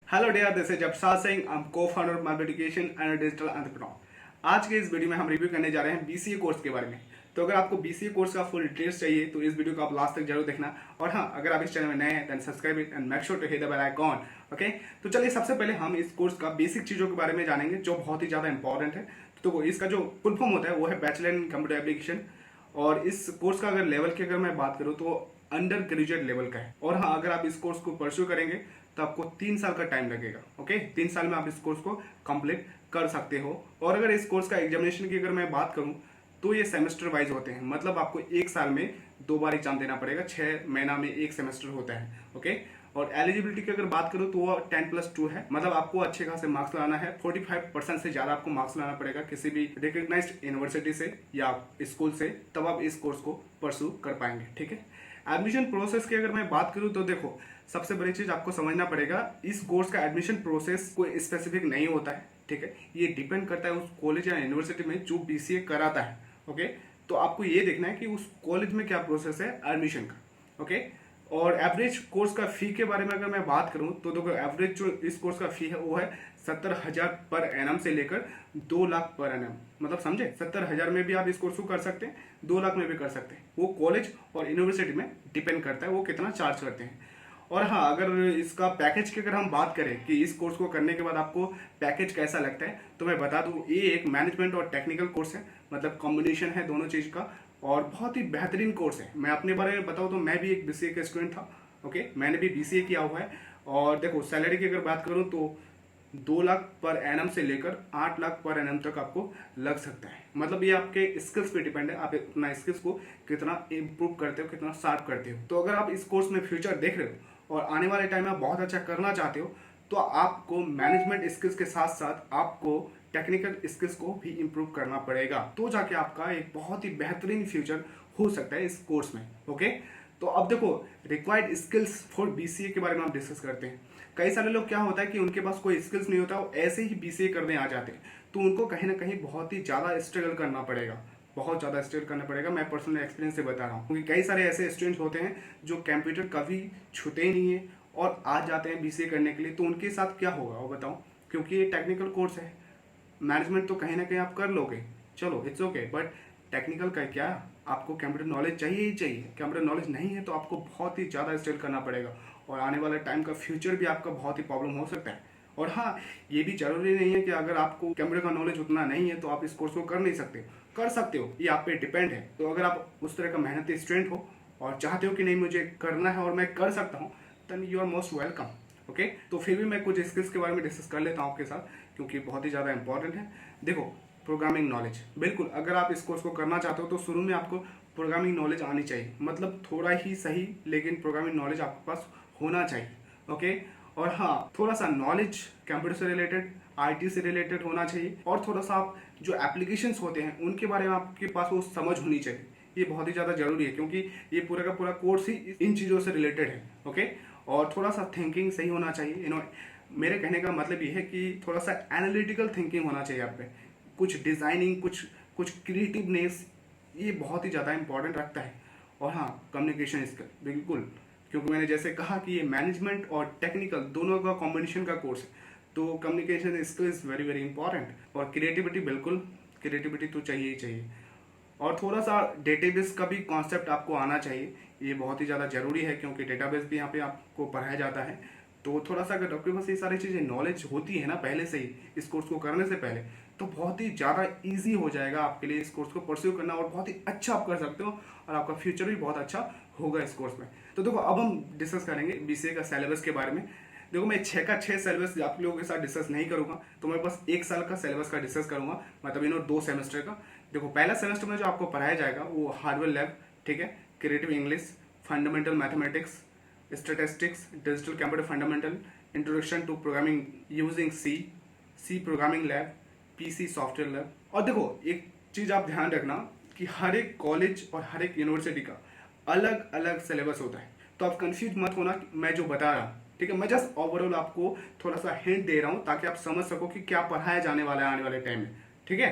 Hello dear, this is Afsar Singh. I am co-founder of market education and digital entrepreneur. आज के इस video में हम रिव्यू करने जा रहे हैं बीसीए कोर्स के बारे में। तो अगर आपको बीसीए कोर्स का फुल डिटेल्स चाहिए तो इस वीडियो को आप लास्ट तक जरूर देखना। और हाँ, अगर आप इस चैनल में नए हैं then subscribe it and make sure to hit the bell icon. Okay, तो चलिए सबसे पहले हम इस कोर्स का बेसिक चीजों के बारे में जानेंगे जो बहुत ही ज्यादा इंपॉर्टेंट है। तो इसका जो फुल फॉर्म होता है वो है बैचलर इन कंप्यूटर एप्लीकेशन। और इस कोर्स का अगर लेवल की अगर मैं बात करूँ तो अंडर ग्रेजुएट लेवल का है। और हाँ, अगर आप इस कोर्स को परस्यू करेंगे तो आपको 3 साल का टाइम लगेगा। ओके, 3 साल में आप इस कोर्स को कंप्लीट कर सकते हो। और अगर इस कोर्स का एग्जामिनेशन की अगर मैं बात करूं तो ये सेमेस्टर वाइज होते हैं, मतलब आपको 1 साल में 2 बार एग्जाम देना पड़ेगा। 6 महीना में एक सेमेस्टर होता है। ओके, और एलिजिबिलिटी की अगर बात करूं तो वो 10+2 है, मतलब आपको अच्छे खासे मार्क्स लाना है। 45% से ज्यादा आपको मार्क्स लाना पड़ेगा किसी भी रिकग्नाइज्ड यूनिवर्सिटी से या स्कूल से, तब आप इस कोर्स को परस्यू कर पाएंगे। ठीक है, एडमिशन प्रोसेस की अगर मैं बात करूं तो देखो, सबसे बड़ी चीज आपको समझना पड़ेगा, इस कोर्स का एडमिशन प्रोसेस कोई स्पेसिफिक नहीं होता है। ठीक है, ये डिपेंड करता है उस कॉलेज या यूनिवर्सिटी में जो बीसीए कराता है। ओके, तो आपको ये देखना है कि उस कॉलेज में क्या प्रोसेस है एडमिशन का। ओके, और एवरेज कोर्स का फी के बारे में अगर मैं बात करूं तो देखो, एवरेज जो इस कोर्स का फी है वो है 70,000 पर एनम से लेकर 2 लाख पर एनम। मतलब समझे, 70,000 में भी आप इस कोर्स को कर सकते हैं, 2 लाख में भी कर सकते हैं। वो कॉलेज और यूनिवर्सिटी में डिपेंड करता है वो कितना चार्ज करते हैं। और हाँ, अगर इसका पैकेज की अगर हम बात करें कि इस कोर्स को करने के बाद आपको पैकेज कैसा लगता है, तो मैं बता दूं ये एक मैनेजमेंट और टेक्निकल कोर्स है, मतलब कॉम्बिनेशन है दोनों चीज का। और बहुत ही बेहतरीन कोर्स है। मैं अपने बारे में बताऊं तो मैं भी एक बीसीए का स्टूडेंट था। ओके, मैंने भी बीसीए किया हुआ है। और देखो, सैलरी की अगर बात करूं तो 2 लाख पर एनम से लेकर 8 लाख पर एनम तक आपको लग सकता है। मतलब ये आपके स्किल्स पे डिपेंड है, आप अपना स्किल्स को कितना इम्प्रूव करते हो, कितना शार्प करते हो। तो अगर आप इस कोर्स में फ्यूचर देख रहे हो और आने वाले टाइम में आप बहुत अच्छा करना चाहते हो, तो आपको मैनेजमेंट स्किल्स के साथ साथ आपको टेक्निकल स्किल्स को भी इम्प्रूव करना पड़ेगा, तो जाके आपका एक बहुत ही बेहतरीन फ्यूचर हो सकता है इस कोर्स में। ओके, तो अब देखो, रिक्वायर्ड स्किल्स फॉर बीसीए के बारे में हम डिस्कस करते हैं। कई सारे लोग क्या होता है कि उनके पास कोई स्किल्स नहीं होता, वो ऐसे ही बीसीए करने आ जाते हैं, तो उनको कहीं ना कहीं बहुत ही ज़्यादा स्ट्रगल करना पड़ेगा, बहुत ज़्यादा स्ट्रगल करना पड़ेगा। मैं पर्सनल एक्सपीरियंस से बता रहा हूँ, क्योंकि कई सारे ऐसे स्टूडेंट्स होते हैं जो कंप्यूटर कभी छूते ही नहीं है और आ जाते हैं बीसीए करने के लिए। तो उनके साथ क्या होगा वो बताओ, क्योंकि ये टेक्निकल कोर्स है। मैनेजमेंट तो कहीं ना कहीं आप कर लोगे, चलो इट्स ओके, बट टेक्निकल का क्या, आपको कंप्यूटर नॉलेज चाहिए ही चाहिए। कंप्यूटर नॉलेज नहीं है तो आपको बहुत ही ज़्यादा स्ट्रगल करना पड़ेगा, और आने वाले टाइम का फ्यूचर भी आपका बहुत ही प्रॉब्लम हो सकता है। और हाँ, ये भी जरूरी नहीं है कि अगर आपको कंप्यूटर का नॉलेज उतना नहीं है तो आप इस कोर्स को कर नहीं सकते, कर सकते हो, ये आप पे डिपेंड है। तो अगर आप उस तरह का मेहनती स्टूडेंट हो और चाहते हो कि नहीं मुझे करना है और मैं कर सकता हूँ, then you are most welcome. Okay, तो फिर भी मैं कुछ स्किल्स के बारे में डिस्कस कर लेता हूँ आपके साथ, क्योंकि बहुत ही ज़्यादा इंपॉर्टेंट है। देखो, प्रोग्रामिंग नॉलेज, बिल्कुल अगर आप इस कोर्स को करना चाहते हो तो शुरू में आपको प्रोग्रामिंग नॉलेज आनी चाहिए, मतलब थोड़ा ही सही, लेकिन प्रोग्रामिंग नॉलेज आपके पास होना चाहिए। ओके, और हाँ, थोड़ा सा नॉलेज कंप्यूटर से रिलेटेड, आईटी से रिलेटेड होना चाहिए, और थोड़ा सा आप जो एप्लीकेशंस होते हैं उनके बारे में आपके पास वो समझ होनी चाहिए। ये बहुत ही ज़्यादा जरूरी है, क्योंकि ये पूरा का पूरा कोर्स ही इन चीज़ों से रिलेटेड है। ओके, और थोड़ा सा थिंकिंग सही होना चाहिए। मेरे कहने का मतलब ये है कि थोड़ा सा एनालिटिकल थिंकिंग होना चाहिए आप पे, कुछ डिज़ाइनिंग, कुछ कुछ क्रिएटिवनेस, ये बहुत ही ज़्यादा इंपॉर्टेंट रखता है। और हाँ, कम्युनिकेशन स्किल, बिल्कुल, क्योंकि मैंने जैसे कहा कि ये मैनेजमेंट और टेक्निकल दोनों का कॉम्बिनेशन का कोर्स है, तो communication skill is very very important. और क्रिएटिविटी, बिल्कुल क्रिएटिविटी तो चाहिए ही चाहिए। और थोड़ा सा डेटाबेस का भी कॉन्सेप्ट आपको आना चाहिए, ये बहुत ही ज़्यादा जरूरी है, क्योंकि डेटाबेस भी यहाँ पे आपको पढ़ाया जाता है। तो थोड़ा सा अगर आपके पास ये सारी चीज़ें नॉलेज होती है ना पहले से ही, इस कोर्स को करने से पहले, तो बहुत ही ज़्यादा इजी हो जाएगा आपके लिए इस कोर्स को परस्यू करना, और बहुत ही अच्छा आप कर सकते हो, और आपका फ्यूचर भी बहुत अच्छा होगा इस कोर्स में। तो देखो, अब हम डिस्कस करेंगे बीसीए का सिलेबस के बारे में। देखो, मैं 6 का 6 सिलेबस आप लोगों के साथ डिस्कस नहीं करूंगा, तो मैं बस 1 साल का सिलेबस का डिस्कस करूंगा, मतलब 2 सेमेस्टर का। देखो, पहला सेमेस्टर में जो आपको पढ़ाया जाएगा वो हार्डवेयर लैब, ठीक है, creative English, fundamental mathematics, statistics, digital computer fundamental, introduction to programming using C programming lab, PC software lab. और देखो, एक चीज आप ध्यान रखना कि हर एक कॉलेज और हर एक यूनिवर्सिटी का अलग अलग सिलेबस होता है, तो आप कंफ्यूज मत होना मैं जो बता रहा हूँ। ठीक है, मैं जस्ट ओवरऑल आपको थोड़ा सा हिंट दे रहा हूँ ताकि आप समझ सको कि क्या पढ़ाया जाने वाला है आने वाले टाइम में। ठीक है,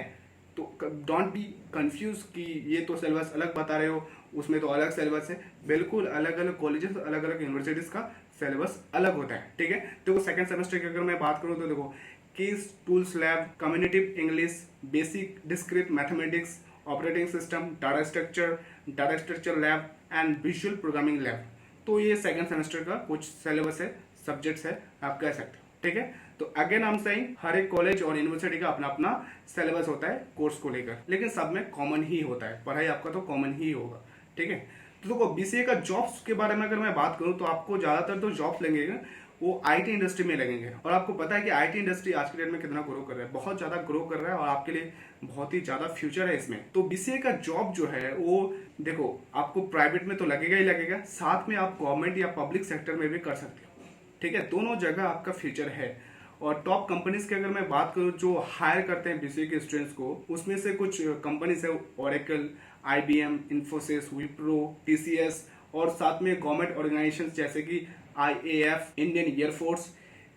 तो डोंट बी कंफ्यूज कि ये तो सिलेबस अलग बता रहे हो, उसमें तो अलग सिलेबस है। बिल्कुल अलग अलग कॉलेजेस, अलग अलग यूनिवर्सिटीज़ का सिलेबस अलग होता है, ठीक है। देखो सेकंड सेमेस्टर की अगर मैं बात करूँ तो देखो case tools lab, communicative English, basic discrete mathematics, operating system, data structure lab and visual programming lab. तो ये सेकंड सेमेस्टर का कुछ सिलेबस है, सब्जेक्ट्स है, आप कह सकते हो, ठीक है। तो अगेन हम सही, हर एक कॉलेज और यूनिवर्सिटी का अपना अपना सिलेबस होता है कोर्स को लेकर, लेकिन सब में कॉमन ही होता है, पढ़ाई आपका तो कॉमन ही होगा, ठीक है। तो देखो बीसीए का जॉब्स के बारे में अगर मैं बात करूं तो आपको ज्यादातर तो जॉब्स लगेंगे वो आईटी इंडस्ट्री में लगेंगे, और आपको पता है कि आईटी इंडस्ट्री आज के डेट में कितना ग्रो कर रहा है, बहुत ज्यादा ग्रो कर रहा है, और आपके लिए बहुत ही ज्यादा फ्यूचर है इसमें। तो बीसीए का जॉब जो है वो देखो आपको प्राइवेट में तो लगेगा ही लगेगा, साथ में आप गवर्नमेंट या पब्लिक सेक्टर में भी कर सकते हो, ठीक है। दोनों जगह आपका फ्यूचर है। और टॉप कंपनीज की अगर मैं बात करूं जो हायर करते हैं बीसीए के स्टूडेंट्स को, उसमें से कुछ कंपनीज है Oracle, IBM, Infosys, Wipro, TCS, और साथ में गवर्नमेंट ऑर्गेनाइजेशंस जैसे कि IAF, Indian air force,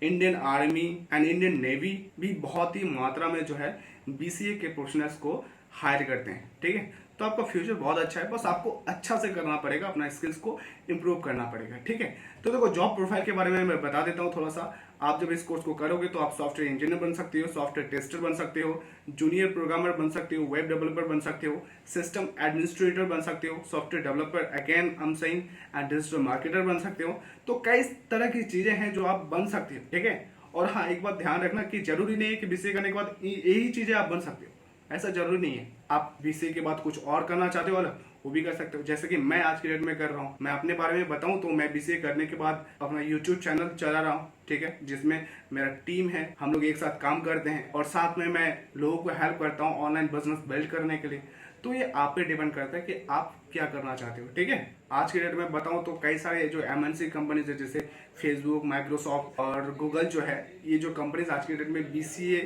Indian army and Indian navy भी बहुत ही मात्रा में जो है बीसीए के प्रोफेशनल्स को हायर करते हैं, ठीक है। तो आपका फ्यूचर बहुत अच्छा है, बस आपको अच्छा से करना पड़ेगा, अपना स्किल्स को इम्प्रूव करना पड़ेगा, ठीक है। तो देखो जॉब प्रोफाइल के बारे में मैं बता देता हूँ थोड़ा सा। आप जब इस कोर्स को करोगे तो आप सॉफ्टवेयर इंजीनियर बन सकते हो, सॉफ्टवेयर टेस्टर बन सकते हो, जूनियर प्रोग्रामर बन सकते हो, वेब डेवलपर बन सकते हो, सिस्टम एडमिनिस्ट्रेटर बन सकते हो, software developer, again I am saying, and digital marketer बन सकते हो। तो कई तरह की चीजें हैं जो आप बन सकते हो, ठीक है। और हाँ, एक बात ध्यान रखना कि जरूरी नहीं है कि बीसीए करने के बाद यही चीजें आप बन सकते हो, ऐसा जरूरी नहीं है। आप बीसीए के बाद कुछ और करना चाहते हो अलग, वो भी कर सकते हो, जैसे कि मैं आज के डेट में कर रहा हूँ। मैं अपने बारे में बताऊं तो मैं बीसीए करने के बाद अपना यूट्यूब चैनल चला रहा हूँ, ठीक है, जिसमें मेरा टीम है, हम लोग एक साथ काम करते हैं, और साथ में मैं लोगों को हेल्प करता हूँ ऑनलाइन बिजनेस बिल्ड करने के लिए। तो ये आप पे डिपेंड करता है कि आप क्या करना चाहते हो, ठीक है। आज के डेट में बताऊं तो कई सारे जो एमएनसी कंपनीज है जैसे फेसबुक, माइक्रोसॉफ्ट और गूगल जो है, ये जो कंपनीज आज के डेट में बीसीए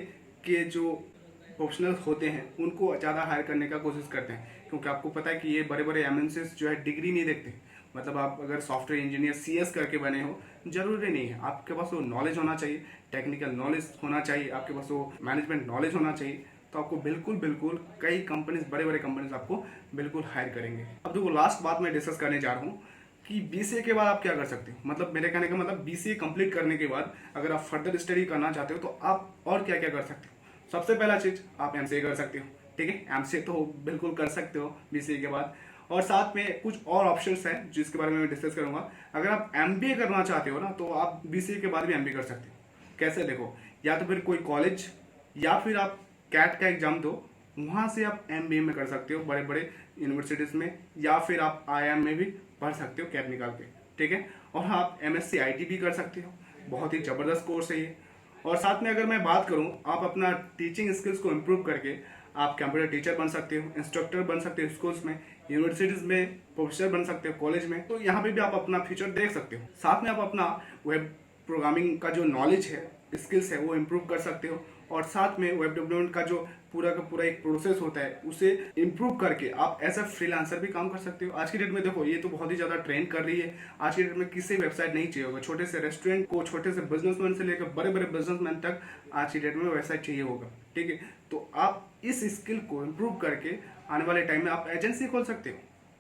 के जो प्रोफेशनल्स होते हैं उनको ज़्यादा हायर करने का कोशिश करते हैं, क्योंकि आपको पता है कि ये बड़े बड़े एमएनसीज जो है डिग्री नहीं देखते। मतलब आप अगर सॉफ्टवेयर इंजीनियर सीएस करके बने हो, जरूरी नहीं है, आपके पास वो नॉलेज होना चाहिए, टेक्निकल नॉलेज होना चाहिए, आपके पास वो मैनेजमेंट नॉलेज होना चाहिए, तो आपको बिल्कुल बिल्कुल कई कंपनीज, बड़े बड़े कंपनीज आपको बिल्कुल हायर करेंगे। अब देखो लास्ट बात मैं डिस्कस करने जा रहा हूँ कि बीसीए के बाद आप क्या कर सकते हो। मतलब मेरे कहने का मतलब बीसीए कंप्लीट करने के बाद अगर आप फर्दर स्टडी करना चाहते हो तो आप और क्या क्या कर सकते हो। सबसे पहला चीज आप एमसीए कर सकते हो, ठीक है, एमसीए तो बिल्कुल कर सकते हो बीसीए के बाद। और साथ में कुछ और ऑप्शंस हैं जिसके बारे में मैं डिस्कस करूंगा। अगर आप एमबीए करना चाहते हो ना तो आप बीसीए के बाद भी एमबीए कर सकते हो। कैसे, देखो, या तो फिर कोई कॉलेज या फिर आप कैट का एग्जाम दो, वहां से आप एमबीए में कर सकते हो बड़े बड़े यूनिवर्सिटीज में, या फिर आप आईआईएम में भी पढ़ सकते हो कैट निकाल के, ठीक है। और हाँ, आप एमएससी आईटी भी कर सकते हो, बहुत ही जबरदस्त कोर्स है ये। और साथ में अगर मैं बात करूं, आप अपना टीचिंग स्किल्स को इम्प्रूव करके आप कंप्यूटर टीचर बन सकते हो, इंस्ट्रक्टर बन सकते हो स्कूल्स में, यूनिवर्सिटीज में प्रोफेसर बन सकते हो, कॉलेज में। तो यहाँ पे भी आप अपना फ्यूचर देख सकते हो। साथ में आप अपना वेब प्रोग्रामिंग का जो नॉलेज है, स्किल्स है, वो इम्प्रूव कर सकते हो। और साथ में वेब डेवलपमेंट का जो पूरा का पूरा एक प्रोसेस होता है उसे इम्प्रूव करके आप एज अ फ्रीलांसर भी काम कर सकते हो। आज की डेट में देखो ये तो बहुत ही ज्यादा ट्रेंड कर रही है। आज की डेट में किसी वेबसाइट नहीं चाहिए होगा, छोटे से रेस्टोरेंट को, छोटे से बिजनेसमैन से लेकर बड़े बड़े बिजनेसमैन तक आज की डेट में वेबसाइट चाहिए होगा, ठीक है। तो आप इस स्किल को इम्प्रूव करके आने वाले टाइम में आप एजेंसी खोल सकते हो।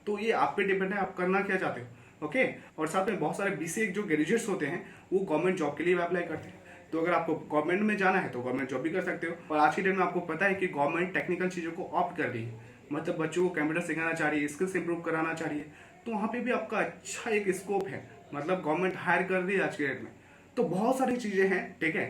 तो ये आप पे डिपेंड है, आप करना क्या चाहते हो, ओके। और साथ में बहुत सारे बीसीए जो ग्रेजुएट्स होते हैं वो गवर्नमेंट जॉब के लिए भी अप्लाई करते हैं। तो अगर आपको गवर्नमेंट में जाना है तो गवर्नमेंट जॉब भी कर सकते हो। और आज की डेट में आपको पता है कि गवर्नमेंट टेक्निकल चीज़ों को ऑप्ट कर रही है, मतलब बच्चों को कंप्यूटर सिखाना चाह रही है, स्किल्स इंप्रूव कराना चाह रही है। तो वहाँ पे भी आपका अच्छा एक स्कोप है, मतलब गवर्नमेंट हायर कर रही है आज की डेट में। तो बहुत सारी चीज़ें हैं, ठीक है।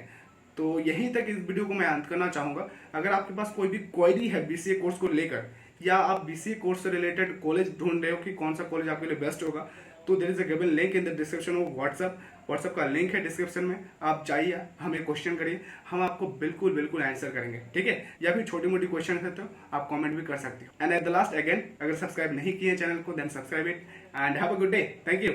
तो यहीं तक इस वीडियो को मैं अंत करना चाहूँगा। अगर आपके पास कोई भी क्वेरी है बीसीए कोर्स को लेकर, या आप बीसीए कोर्स से रिलेटेड कॉलेज ढूंढ रहे हो कि कौन सा कॉलेज आपके लिए बेस्ट होगा, तो there is a given link in the description of WhatsApp का लिंक है डिस्क्रिप्शन में। आप जाइए, हमें क्वेश्चन करिए, हम आपको बिल्कुल बिल्कुल आंसर करेंगे, ठीक है। या फिर छोटी मोटी क्वेश्चन है तो आप कमेंट भी कर सकते हो। And at the last again, अगर सब्सक्राइब नहीं किए चैनल को then subscribe it and have a good day. Thank you.